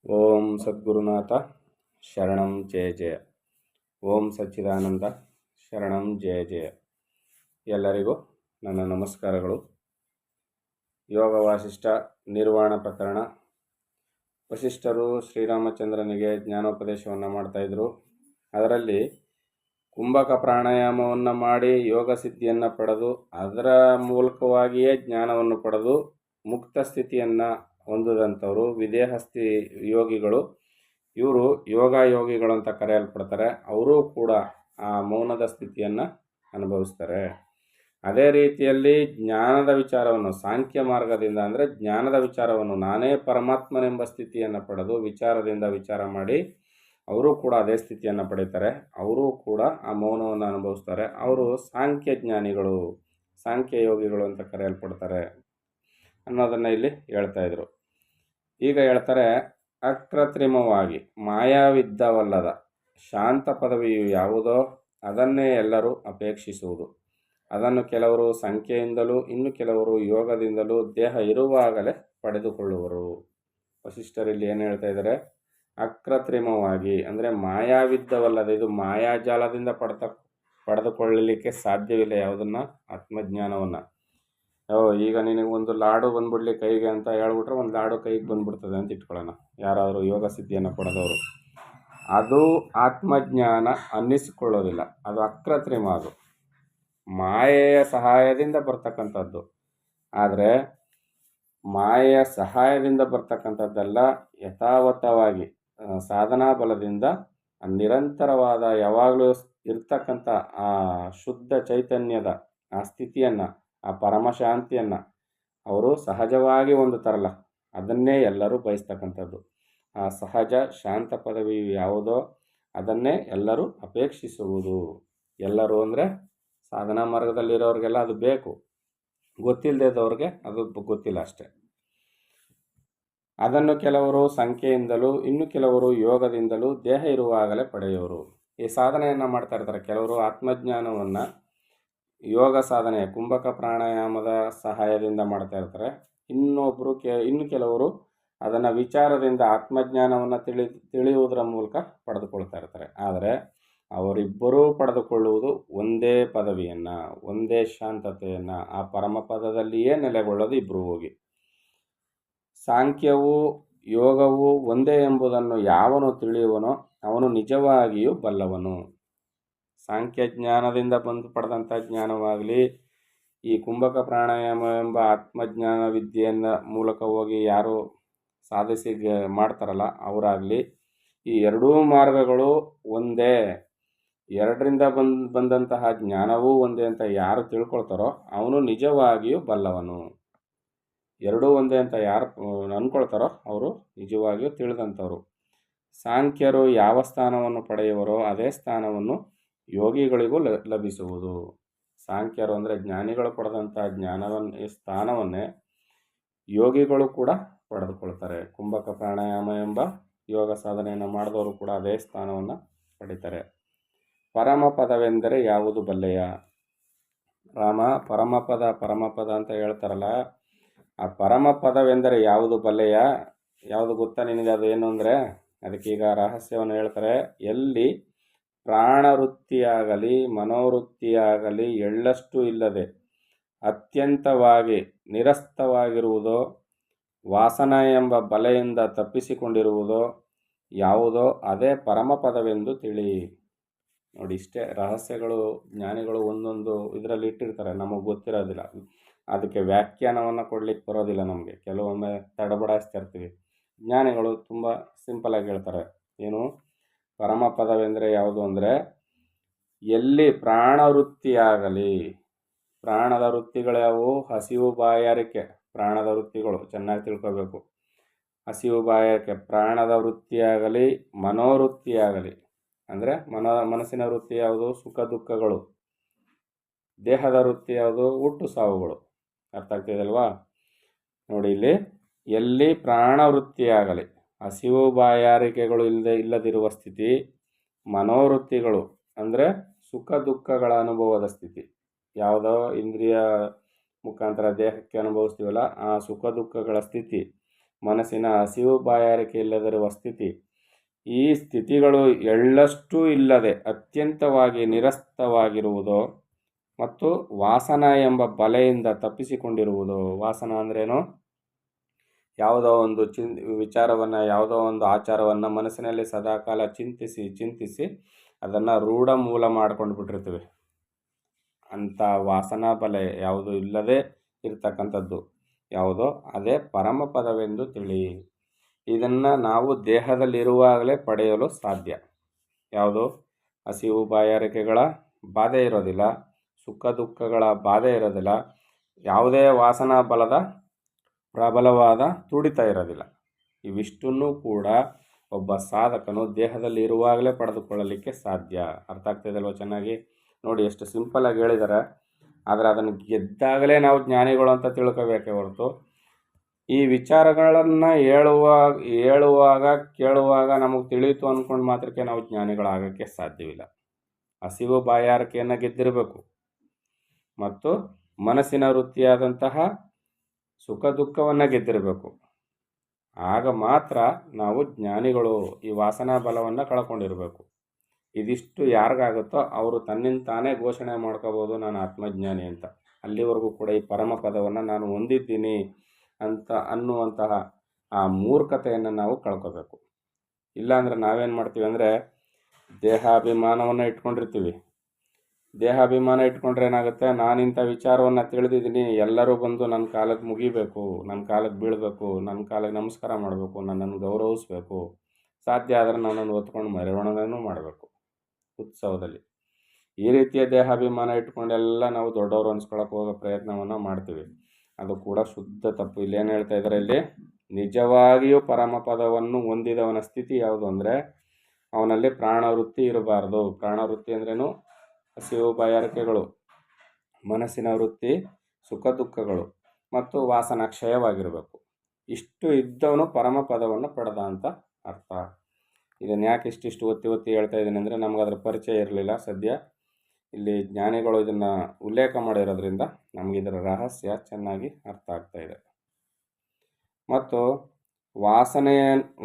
ಓಂ ಸದ್ಗುರುನಾಥ ಶರಣಂ ಜಯ ಜಯ. ಓಂ ಸಚ್ಚಿದಾನಂದ ಶರಣಂ ಜಯ ಜಯ. ಎಲ್ಲರಿಗೂ ನನ್ನ ನಮಸ್ಕಾರಗಳು. ಯೋಗ ವಾಸಿಷ್ಠ ನಿರ್ವಾಣ ಪ್ರಕರಣ. ವಸಿಷ್ಠರು ಶ್ರೀರಾಮಚಂದ್ರನಿಗೆ ಜ್ಞಾನೋಪದೇಶವನ್ನು ಮಾಡ್ತಾಯಿದ್ರು. ಅದರಲ್ಲಿ ಕುಂಭಕ ಪ್ರಾಣಾಯಾಮವನ್ನು ಮಾಡಿ ಯೋಗ ಸಿದ್ಧಿಯನ್ನು ಪಡೆದು ಅದರ ಮೂಲಕವಾಗಿಯೇ ಜ್ಞಾನವನ್ನು ಪಡೆದು ಮುಕ್ತ ಸ್ಥಿತಿಯನ್ನು ಹೊಂದಿದಂಥವರು ವಿದೇಹಸ್ಥಿ ಯೋಗಿಗಳು. ಇವರು ಯೋಗಿಗಳು ಅಂತ ಕರೆಯಲ್ಪಡ್ತಾರೆ. ಅವರೂ ಕೂಡ ಆ ಮೌನದ ಸ್ಥಿತಿಯನ್ನು ಅನುಭವಿಸ್ತಾರೆ. ಅದೇ ರೀತಿಯಲ್ಲಿ ಜ್ಞಾನದ ವಿಚಾರವನ್ನು ಸಾಂಖ್ಯ ಮಾರ್ಗದಿಂದ ಅಂದರೆ ಜ್ಞಾನದ ವಿಚಾರವನ್ನು ನಾನೇ ಪರಮಾತ್ಮನೆಂಬ ಸ್ಥಿತಿಯನ್ನು ಪಡೆದು ವಿಚಾರದಿಂದ ವಿಚಾರ ಮಾಡಿ ಅವರು ಕೂಡ ಅದೇ ಸ್ಥಿತಿಯನ್ನು ಪಡೀತಾರೆ. ಅವರೂ ಕೂಡ ಆ ಮೌನವನ್ನು ಅನುಭವಿಸ್ತಾರೆ. ಅವರು ಸಾಂಖ್ಯ ಜ್ಞಾನಿಗಳು, ಸಾಂಖ್ಯ ಯೋಗಿಗಳು ಅಂತ ಕರೆಯಲ್ಪಡ್ತಾರೆ ಅನ್ನೋದನ್ನು ಇಲ್ಲಿ ಹೇಳ್ತಾಯಿದ್ರು. ಈಗ ಹೇಳ್ತಾರೆ, ಅಕೃತ್ರಿಮವಾಗಿ ಮಾಯಾವಿದ್ದವಲ್ಲದ ಶಾಂತ ಪದವಿಯು ಯಾವುದೋ ಅದನ್ನೇ ಎಲ್ಲರೂ ಅಪೇಕ್ಷಿಸುವುದು. ಅದನ್ನು ಕೆಲವರು ಸಂಖ್ಯೆಯಿಂದಲೂ ಇನ್ನು ಕೆಲವರು ಯೋಗದಿಂದಲೂ ದೇಹ ಇರುವಾಗಲೇ ಪಡೆದುಕೊಳ್ಳುವರು. ವಸಿಷ್ಠರಲ್ಲಿ ಏನು ಹೇಳ್ತಾ ಇದ್ದಾರೆ? ಅಕೃತ್ರಿಮವಾಗಿ ಅಂದರೆ ಮಾಯಾವಿದ್ದವಲ್ಲದ, ಇದು ಮಾಯಾಜಾಲದಿಂದ ಪಡೆದುಕೊಳ್ಳಲಿಕ್ಕೆ ಸಾಧ್ಯವಿಲ್ಲ ಯಾವುದನ್ನು? ಆತ್ಮಜ್ಞಾನವನ್ನು. ಈಗ ನಿನಗೆ ಒಂದು ಲಾಡು ಬಂದ್ಬಿಡ್ಲಿ ಕೈಗೆ ಅಂತ ಹೇಳ್ಬಿಟ್ರೆ ಒಂದು ಲಾಡು ಕೈಗೆ ಬಂದ್ಬಿಡ್ತದೆ ಅಂತ ಇಟ್ಕೊಳ್ಳೋಣ. ಯಾರಾದರೂ ಯೋಗ ಸಿದ್ಧಿಯನ್ನು ಪಡೆದವರು, ಅದು ಆತ್ಮಜ್ಞಾನ ಅನ್ನಿಸಿಕೊಳ್ಳೋದಿಲ್ಲ. ಅದು ಅಕೃತ್ರಿಮ, ಅದು ಮಾಯೆಯ ಸಹಾಯದಿಂದ ಬರ್ತಕ್ಕಂಥದ್ದು. ಆದರೆ ಮಾಯೆಯ ಸಹಾಯದಿಂದ ಬರ್ತಕ್ಕಂಥದ್ದೆಲ್ಲ ಯಥಾವತ್ತವಾಗಿ ಸಾಧನಾ ಬಲದಿಂದ ನಿರಂತರವಾದ ಯಾವಾಗಲೂ ಇರ್ತಕ್ಕಂಥ ಆ ಶುದ್ಧ ಚೈತನ್ಯದ ಆ ಸ್ಥಿತಿಯನ್ನು, ಆ ಪರಮಶಾಂತಿಯನ್ನು ಅವರು ಸಹಜವಾಗಿ ಹೊಂದುತ್ತಾರಲ್ಲ, ಅದನ್ನೇ ಎಲ್ಲರೂ ಬಯಸ್ತಕ್ಕಂಥದ್ದು. ಆ ಸಹಜ ಶಾಂತ ಪದವಿ ಯಾವುದೋ ಅದನ್ನೇ ಎಲ್ಲರೂ ಅಪೇಕ್ಷಿಸುವುದು. ಎಲ್ಲರೂ ಅಂದರೆ ಸಾಧನಾ ಮಾರ್ಗದಲ್ಲಿರೋರಿಗೆಲ್ಲ ಅದು ಬೇಕು, ಗೊತ್ತಿಲ್ಲದವ್ರಿಗೆ ಅದು ಗೊತ್ತಿಲ್ಲ ಅಷ್ಟೆ. ಅದನ್ನು ಕೆಲವರು ಸಂಖ್ಯೆಯಿಂದಲೂ ಇನ್ನು ಕೆಲವರು ಯೋಗದಿಂದಲೂ ದೇಹ ಇರುವಾಗಲೇ ಪಡೆಯುವರು. ಈ ಸಾಧನೆಯನ್ನು ಮಾಡ್ತಾ ಇರ್ತಾರೆ. ಕೆಲವರು ಆತ್ಮಜ್ಞಾನವನ್ನು ಯೋಗ ಸಾಧನೆ ಕುಂಭಕ ಪ್ರಾಣಾಯಾಮದ ಸಹಾಯದಿಂದ ಮಾಡ್ತಾ ಇರ್ತಾರೆ. ಇನ್ನು ಕೆಲವರು ಅದನ್ನು ವಿಚಾರದಿಂದ ಆತ್ಮಜ್ಞಾನವನ್ನು ತಿಳಿಯುವುದರ ಮೂಲಕ ಪಡೆದುಕೊಳ್ತಾ ಇರ್ತಾರೆ. ಆದರೆ ಅವರಿಬ್ಬರೂ ಪಡೆದುಕೊಳ್ಳುವುದು ಒಂದೇ ಪದವಿಯನ್ನು, ಒಂದೇ ಶಾಂತತೆಯನ್ನು, ಆ ಪರಮಪದದಲ್ಲಿಯೇ ನೆಲೆಗೊಳ್ಳೋದು ಇಬ್ಬರು ಹೋಗಿ. ಸಾಂಖ್ಯವೂ ಯೋಗವೂ ಒಂದೇ ಎಂಬುದನ್ನು ಯಾವನು ತಿಳಿಯುವನೋ ಅವನು ನಿಜವಾಗಿಯೂ ಬಲ್ಲವನು. ಸಾಂಖ್ಯ ಜ್ಞಾನದಿಂದ ಪಡೆದಂಥ ಜ್ಞಾನವಾಗಲಿ, ಈ ಕುಂಭಕ ಪ್ರಾಣಾಯಾಮ ಎಂಬ ಆತ್ಮಜ್ಞಾನ ವಿದ್ಯೆಯನ್ನು ಮೂಲಕ ಹೋಗಿ ಯಾರು ಸಾಧಿಸಿ ಮಾಡ್ತಾರಲ್ಲ ಅವರಾಗಲಿ, ಈ ಎರಡೂ ಮಾರ್ಗಗಳು ಒಂದೇ, ಎರಡರಿಂದ ಬಂದಂತಹ ಜ್ಞಾನವೂ ಒಂದೇ ಅಂತ ಯಾರು ತಿಳ್ಕೊಳ್ತಾರೋ ಅವನು ನಿಜವಾಗಿಯೂ ಬಲ್ಲವನು. ಎರಡೂ ಒಂದೇ ಅಂತ ಯಾರು ಅಂದ್ಕೊಳ್ತಾರೋ ಅವರು ನಿಜವಾಗಿಯೂ ತಿಳಿದಂಥವ್ರು. ಸಾಂಖ್ಯರು ಯಾವ ಸ್ಥಾನವನ್ನು ಪಡೆಯುವರೋ ಅದೇ ಸ್ಥಾನವನ್ನು ಯೋಗಿಗಳಿಗೂ ಲಭಿಸುವುದು. ಸಾಂಖ್ಯರು ಅಂದರೆ ಜ್ಞಾನಿಗಳು ಪಡೆದಂಥ ಸ್ಥಾನವನ್ನೇ ಯೋಗಿಗಳು ಕೂಡ ಪಡೆದುಕೊಳ್ತಾರೆ. ಕುಂಭಕ ಪ್ರಾಣಾಯಾಮ ಎಂಬ ಯೋಗ ಸಾಧನೆಯನ್ನು ಮಾಡಿದವರು ಕೂಡ ಅದೇ ಸ್ಥಾನವನ್ನು ಪಡೀತಾರೆ. ಪರಮಪದವೆಂದರೆ ಯಾವುದು ಬಲ್ಲೆಯ? ರಾಮ ಪರಮಪದ ಅಂತ ಹೇಳ್ತಾರಲ್ಲ, ಆ ಪರಮಪದವೆಂದರೆ ಯಾವುದು ಬಲ್ಲೆಯ? ಯಾವುದು ಗೊತ್ತಾ ನಿನಗೆ? ಅದು ಏನು ಅಂದರೆ ಅದಕ್ಕೀಗ ರಹಸ್ಯವನ್ನು ಹೇಳ್ತಾರೆ. ಎಲ್ಲಿ ಪ್ರಾಣವೃತ್ತಿಯಾಗಲಿ ಮನೋವೃತ್ತಿಯಾಗಲಿ ಎಳ್ಳಷ್ಟು ಇಲ್ಲದೆ ಅತ್ಯಂತವಾಗಿ ನಿರಸ್ತವಾಗಿರುವುದೋ, ವಾಸನ ಎಂಬ ಬಲೆಯಿಂದ ತಪ್ಪಿಸಿಕೊಂಡಿರುವುದೋ ಯಾವುದೋ ಅದೇ ಪರಮಪದವೆಂದು ತಿಳಿ. ನೋಡಿ, ಇಷ್ಟೇ ರಹಸ್ಯಗಳು ಜ್ಞಾನಿಗಳು ಒಂದೊಂದು ಇದರಲ್ಲಿ ಇಟ್ಟಿರ್ತಾರೆ, ನಮಗೆ ಗೊತ್ತಿರೋದಿಲ್ಲ. ಅದಕ್ಕೆ ವ್ಯಾಖ್ಯಾನವನ್ನು ಕೊಡ್ಲಿಕ್ಕೆ ಬರೋದಿಲ್ಲ ನಮಗೆ. ಕೆಲವೊಮ್ಮೆ ತಡಬಡಿಸ್ತಿರ್ತೀವಿ. ಜ್ಞಾನಿಗಳು ತುಂಬ ಸಿಂಪಲಾಗಿ ಹೇಳ್ತಾರೆ. ಏನು ಪರಮಪದವೆಂದರೆ ಯಾವುದು ಅಂದರೆ, ಎಲ್ಲಿ ಪ್ರಾಣವೃತ್ತಿಯಾಗಲಿ, ಪ್ರಾಣದ ವೃತ್ತಿಗಳು ಯಾವುವು? ಹಸಿವು ಬಾಯಾರಿಕೆ ಪ್ರಾಣದ ವೃತ್ತಿಗಳು, ಚೆನ್ನಾಗಿ ತಿಳ್ಕೋಬೇಕು. ಹಸಿವು ಬಾಯಾರಿಕೆ ಪ್ರಾಣದ ವೃತ್ತಿಯಾಗಲಿ, ಮನೋವೃತ್ತಿಯಾಗಲಿ ಅಂದರೆ ಮನಸ್ಸಿನ ವೃತ್ತಿ ಯಾವುದು? ಸುಖ ದುಃಖಗಳು. ದೇಹದ ವೃತ್ತಿ ಯಾವುದು? ಹುಟ್ಟು ಸಾವುಗಳು. ಅರ್ಥ ಆಗ್ತಿದೆಯಲ್ವಾ? ನೋಡಿ, ಇಲ್ಲಿ ಎಲ್ಲಿ ಪ್ರಾಣವೃತ್ತಿಯಾಗಲಿ, ಹಸಿವು ಬಾಯಾರಿಕೆಗಳು ಇಲ್ಲದಿರುವ ಸ್ಥಿತಿ, ಮನೋವೃತ್ತಿಗಳು ಅಂದರೆ ಸುಖ ದುಃಖಗಳ ಅನುಭವದ ಸ್ಥಿತಿ, ಯಾವುದೋ ಇಂದ್ರಿಯ ಮುಖಾಂತರ ದೇಹಕ್ಕೆ ಅನುಭವಿಸ್ತೀವಲ್ಲ ಆ ಸುಖ ದುಃಖಗಳ ಸ್ಥಿತಿ, ಮನಸ್ಸಿನ ಹಸಿವು ಬಾಯಾರಿಕೆ ಇಲ್ಲದಿರುವ ಸ್ಥಿತಿ. ಈ ಸ್ಥಿತಿಗಳು ಎಳ್ಳಷ್ಟೂ ಇಲ್ಲದೆ ಅತ್ಯಂತವಾಗಿ ನಿರಸ್ತವಾಗಿರುವುದು ಮತ್ತು ವಾಸನ ಎಂಬ ಬಲೆಯಿಂದ ತಪ್ಪಿಸಿಕೊಂಡಿರುವುದು. ವಾಸನ ಅಂದ್ರೇನು? ಯಾವುದೋ ಒಂದು ವಿಚಾರವನ್ನು, ಯಾವುದೋ ಒಂದು ಆಚಾರವನ್ನು ಮನಸ್ಸಿನಲ್ಲಿ ಸದಾಕಾಲ ಚಿಂತಿಸಿ ಅದನ್ನು ರೂಢ ಮೂಲ ಮಾಡ್ಕೊಂಡು ಬಿಟ್ಟಿರ್ತೀವಿ. ಅಂಥ ವಾಸನಾ ಬಲೆ ಯಾವುದು ಇಲ್ಲದೆ ಇರ್ತಕ್ಕಂಥದ್ದು ಯಾವುದೋ ಅದೇ ಪರಮಪದವೆಂದು ತಿಳಿ. ಇದನ್ನು ನಾವು ದೇಹದಲ್ಲಿರುವಾಗಲೇ ಪಡೆಯಲು ಸಾಧ್ಯ. ಯಾವುದು? ಹಸಿವು ಬಾಯಾರಿಕೆಗಳ ಬಾಧೆ ಇರೋದಿಲ್ಲ, ಸುಖ ದುಃಖಗಳ ಬಾಧೆ ಇರೋದಿಲ್ಲ, ಯಾವುದೇ ವಾಸನಾ ಬಲದ ಪ್ರಬಲವಾದ ತುಡಿತ ಇರೋದಿಲ್ಲ. ಇವಿಷ್ಟನ್ನು ಕೂಡ ಒಬ್ಬ ಸಾಧಕನು ದೇಹದಲ್ಲಿ ಇರುವಾಗಲೇ ಪಡೆದುಕೊಳ್ಳಲಿಕ್ಕೆ ಸಾಧ್ಯ. ಅರ್ಥ ಆಗ್ತಿದೆಯಲ್ವ ಚೆನ್ನಾಗಿ? ನೋಡಿ ಎಷ್ಟು ಸಿಂಪಲ್ಲಾಗಿ ಹೇಳಿದ್ದಾರೆ. ಆದರೆ ಅದನ್ನು ಗೆದ್ದಾಗಲೇ ನಾವು ಜ್ಞಾನಿಗಳು ಅಂತ ತಿಳ್ಕೋಬೇಕೇ ಹೊರತು ಈ ವಿಚಾರಗಳನ್ನು ಹೇಳುವಾಗ ಕೇಳುವಾಗ ನಮಗೆ ತಿಳಿಯಿತು ಅಂದ್ಕೊಂಡು ಮಾತ್ರಕ್ಕೆ ನಾವು ಜ್ಞಾನಿಗಳಾಗೋಕ್ಕೆ ಸಾಧ್ಯವಿಲ್ಲ. ಹಸಿವು ಬಾಯಾರಿಕೆಯನ್ನು ಗೆದ್ದಿರಬೇಕು ಮತ್ತು ಮನಸ್ಸಿನ ವೃತ್ತಿಯಾದಂತಹ ಸುಖ ದುಃಖವನ್ನು ಗೆದ್ದಿರಬೇಕು. ಆಗ ಮಾತ್ರ ನಾವು ಜ್ಞಾನಿಗಳು. ಈ ವಾಸನಾ ಬಲವನ್ನು ಕಳ್ಕೊಂಡಿರಬೇಕು. ಇದಿಷ್ಟು ಯಾರಿಗಾಗುತ್ತೋ ಅವರು ತನ್ನಿಂದ ತಾನೇ ಘೋಷಣೆ ಮಾಡ್ಕೋಬೋದು, ನಾನು ಆತ್ಮಜ್ಞಾನಿ ಅಂತ. ಅಲ್ಲಿವರೆಗೂ ಕೂಡ ಈ ಪರಮ ಪದವನ್ನು ನಾನು ಹೊಂದಿದ್ದೀನಿ ಅಂತ ಅನ್ನುವಂತಹ ಆ ಮೂರ್ಖತೆಯನ್ನು ನಾವು ಕಳ್ಕೋಬೇಕು. ಇಲ್ಲಾಂದರೆ ನಾವೇನು ಮಾಡ್ತೀವಿ ಅಂದರೆ ದೇಹಾಭಿಮಾನವನ್ನು ಇಟ್ಕೊಂಡಿರ್ತೀವಿ. ದೇಹಾಭಿಮಾನ ಇಟ್ಕೊಂಡ್ರೆ ಏನಾಗುತ್ತೆ? ನಾನಿಂಥ ವಿಚಾರವನ್ನು ತಿಳಿದಿದ್ದೀನಿ, ಎಲ್ಲರೂ ಬಂದು ನನ್ನ ಕಾಲಕ್ಕೆ ಮುಗಿಬೇಕು, ನನ್ನ ಕಾಲಕ್ಕೆ ಬೀಳಬೇಕು, ನನ್ನ ಕಾಲಕ್ಕೆ ನಮಸ್ಕಾರ ಮಾಡಬೇಕು, ನನ್ನನ್ನು ಗೌರವಿಸಬೇಕು, ಸಾಧ್ಯ ಆದರೆ ನನ್ನನ್ನು ಹೊತ್ಕೊಂಡು ಮೆರವಣಿಗೆನೂ ಮಾಡಬೇಕು ಉತ್ಸವದಲ್ಲಿ. ಈ ರೀತಿಯ ದೇಹಾಭಿಮಾನ ಇಟ್ಕೊಂಡೆಲ್ಲ ನಾವು ದೊಡ್ಡವರು ಅನ್ಸ್ಕೊಳಕ್ಕೆ ಹೋಗೋ ಪ್ರಯತ್ನವನ್ನು ಮಾಡ್ತೀವಿ. ಅದು ಕೂಡ ಶುದ್ಧ ತಪ್ಪು. ಇಲ್ಲೇನು ಹೇಳ್ತಾ ಇದ್ದಾರೆ? ಇಲ್ಲಿ ನಿಜವಾಗಿಯೂ ಪರಮಪದವನ್ನು ಹೊಂದಿದವನ ಸ್ಥಿತಿ ಯಾವುದು ಅಂದರೆ ಅವನಲ್ಲಿ ಪ್ರಾಣವೃತ್ತಿ ಇರಬಾರ್ದು. ಪ್ರಾಣವೃತ್ತಿ ಅಂದ್ರೇನು? ಹಸಿವು ಬಾಯಾರಿಕೆಗಳು, ಮನಸ್ಸಿನ ವೃತ್ತಿ, ಸುಖ ದುಃಖಗಳು ಮತ್ತು ವಾಸನ ಕ್ಷಯವಾಗಿರಬೇಕು. ಇಷ್ಟು ಇದ್ದವನು ಪರಮಪದವನ್ನು ಪಡೆದ ಅಂತ ಅರ್ಥ. ಇದನ್ನು ಯಾಕೆ ಇಷ್ಟಿಷ್ಟು ಒತ್ತಿ ಹೇಳ್ತಾ ಇದ್ದೀನಿ ಅಂದರೆ ನಮ್ಗೆ ಅದರ ಪರಿಚಯ ಇರಲಿಲ್ಲ. ಸದ್ಯ ಇಲ್ಲಿ ಜ್ಞಾನಿಗಳು ಇದನ್ನು ಉಲ್ಲೇಖ ಮಾಡಿರೋದ್ರಿಂದ ನಮಗೆ ಇದರ ರಹಸ್ಯ ಚೆನ್ನಾಗಿ ಅರ್ಥ ಆಗ್ತಾ ಇದೆ. ಮತ್ತು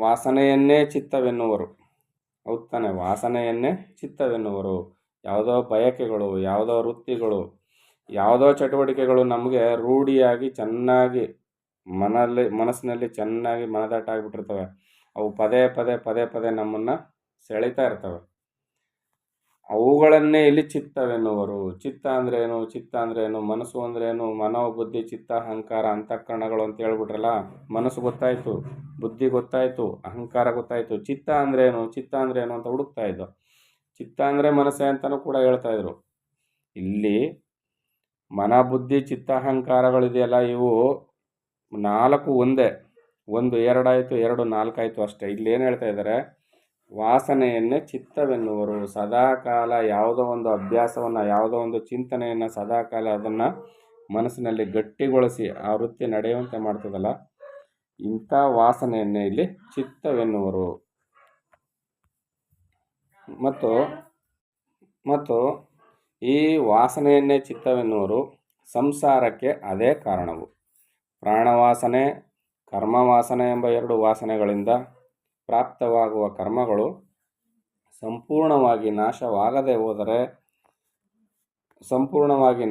ವಾಸನೆಯನ್ನೇ ಚಿತ್ತವೆನ್ನುವರು. ಹೌದು ತಾನೆ? ವಾಸನೆಯನ್ನೇ ಚಿತ್ತವೆನ್ನುವರು. ಯಾವುದೋ ಬಯಕೆಗಳು, ಯಾವುದೋ ವೃತ್ತಿಗಳು, ಯಾವುದೋ ಚಟುವಟಿಕೆಗಳು ನಮಗೆ ರೂಢಿಯಾಗಿ ಚೆನ್ನಾಗಿ ಮನಸ್ಸಿನಲ್ಲಿ ಚೆನ್ನಾಗಿ ಮನದಟ್ಟ ಆಗಿಬಿಟ್ಟಿರ್ತವೆ. ಅವು ಪದೇ ನಮ್ಮನ್ನು ಸೆಳೀತಾ ಇರ್ತವೆ. ಅವುಗಳನ್ನೇ ಇಲ್ಲಿ ಚಿತ್ತವೆನ್ನುವರು. ಚಿತ್ತ ಅಂದ್ರೇನು? ಮನಸ್ಸು ಅಂದ್ರೇನು? ಮನೋ ಬುದ್ಧಿ ಚಿತ್ತ ಅಹಂಕಾರ ಅಂತಃಕರಣಗಳು ಅಂತ ಹೇಳ್ಬಿಟ್ರಲ್ಲ. ಮನಸ್ಸು ಗೊತ್ತಾಯಿತು, ಬುದ್ಧಿ ಗೊತ್ತಾಯಿತು, ಅಹಂಕಾರ ಗೊತ್ತಾಯಿತು. ಚಿತ್ತ ಅಂದ್ರೇನು ಅಂತ ಹುಡುಕ್ತಾ ಇದ್ದೋ. ಚಿತ್ತ ಅಂದರೆ ಮನಸ್ಸೇ ಅಂತಲೂ ಕೂಡ ಹೇಳ್ತಾ ಇದ್ರು. ಇಲ್ಲಿ ಮನ ಬುದ್ಧಿ ಚಿತ್ತ ಅಹಂಕಾರಗಳಿದೆಯಲ್ಲ, ಇವು 4 ಒಂದೇ. 1 2 ಆಯಿತು, 2 4 ಆಯಿತು ಅಷ್ಟೇ. ಇಲ್ಲೇನು ಹೇಳ್ತಾ ಇದ್ದಾರೆ? ವಾಸನೆಯನ್ನೇ ಚಿತ್ತವೆನ್ನುವರು. ಸದಾಕಾಲ ಯಾವುದೋ ಒಂದು ಅಭ್ಯಾಸವನ್ನು, ಯಾವುದೋ ಒಂದು ಚಿಂತನೆಯನ್ನು ಸದಾಕಾಲ ಅದನ್ನು ಮನಸ್ಸಿನಲ್ಲಿ ಗಟ್ಟಿಗೊಳಿಸಿ ಆ ವೃತ್ತಿ ನಡೆಯುವಂತೆ ಮಾಡ್ತದಲ್ಲ, ಇಂಥ ವಾಸನೆಯನ್ನೇ ಇಲ್ಲಿ ಚಿತ್ತವೆನ್ನುವರು. ಮತ್ತು ಈ ವಾಸನೆಯನ್ನೇ ಚಿತ್ತವೆನ್ನುವರು ಸಂಸಾರಕ್ಕೆ ಅದೇ ಕಾರಣವು. ಪ್ರಾಣವಾಸನೆ, ಕರ್ಮವಾಸನೆ ಎಂಬ 2 ವಾಸನೆಗಳಿಂದ ಪ್ರಾಪ್ತವಾಗುವ ಕರ್ಮಗಳು ಸಂಪೂರ್ಣವಾಗಿ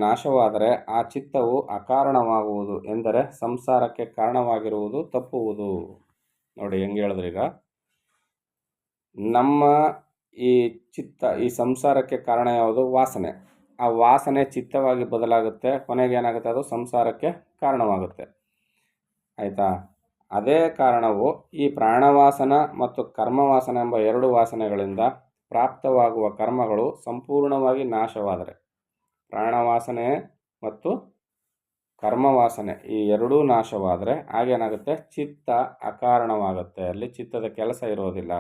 ನಾಶವಾದರೆ ಆ ಚಿತ್ತವು ಅಕಾರಣವಾಗುವುದು ಎಂದರೆ ಸಂಸಾರಕ್ಕೆ ಕಾರಣವಾಗಿರುವುದು ತಪ್ಪುವುದು. ನೋಡಿ ಹೆಂಗೆ ಹೇಳಿದ್ರೀಗ. ನಮ್ಮ ಈ ಚಿತ್ತ, ಈ ಸಂಸಾರಕ್ಕೆ ಕಾರಣ ಯಾವುದು? ವಾಸನೆ. ಆ ವಾಸನೆ ಚಿತ್ತವಾಗಿ ಬದಲಾಗುತ್ತೆ, ಕೊನೆಗೆ ಏನಾಗುತ್ತೆ? ಅದು ಸಂಸಾರಕ್ಕೆ ಕಾರಣವಾಗುತ್ತೆ. ಆಯಿತಾ? ಅದೇ ಕಾರಣವು ಈ ಪ್ರಾಣವಾಸನ ಮತ್ತು ಕರ್ಮವಾಸನ ಎಂಬ 2 ವಾಸನೆಗಳಿಂದ ಪ್ರಾಪ್ತವಾಗುವ ಕರ್ಮಗಳು ಸಂಪೂರ್ಣವಾಗಿ ನಾಶವಾದರೆ, ಪ್ರಾಣವಾಸನೆ ಮತ್ತು ಕರ್ಮವಾಸನೆ ಈ 2 ನಾಶವಾದರೆ ಆಗೇನಾಗುತ್ತೆ? ಚಿತ್ತ ಅಕಾರಣವಾಗುತ್ತೆ. ಅಲ್ಲಿ ಚಿತ್ತದ ಕೆಲಸ ಇರೋದಿಲ್ಲ.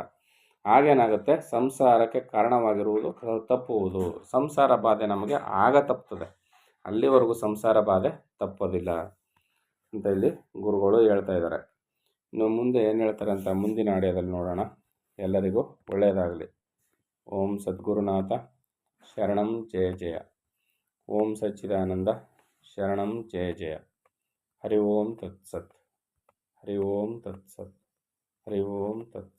ಆಗೇನಾಗುತ್ತೆ? ಸಂಸಾರಕ್ಕೆ ಕಾರಣವಾಗಿರುವುದು ತಪ್ಪುವುದು. ಸಂಸಾರ ಬಾಧೆ ನಮಗೆ ಆಗ ತಪ್ಪುತ್ತದೆ. ಅಲ್ಲಿವರೆಗೂ ಸಂಸಾರ ಬಾಧೆ ತಪ್ಪೋದಿಲ್ಲ ಅಂತ ಇಲ್ಲಿ ಗುರುಗಳು ಹೇಳ್ತಾ ಇದ್ದಾರೆ. ಇನ್ನು ಮುಂದೆ ಏನು ಹೇಳ್ತಾರೆ ಅಂತ ಮುಂದಿನ ಆಡಿಯೋದಲ್ಲಿ ನೋಡೋಣ. ಎಲ್ಲರಿಗೂ ಒಳ್ಳೆಯದಾಗಲಿ. ಓಂ ಸದ್ಗುರುನಾಥ ಶರಣಂ ಜಯ ಜಯ. ಓಂ ಸಚ್ಚಿದಾನಂದ ಶರಣಂ ಜಯ ಜಯ. ಹರಿ ಓಂ ತತ್ಸತ್. ಹರಿ ಓಂ ತತ್ಸತ್. ಹರಿ ಓಂ ತತ್ಸತ್.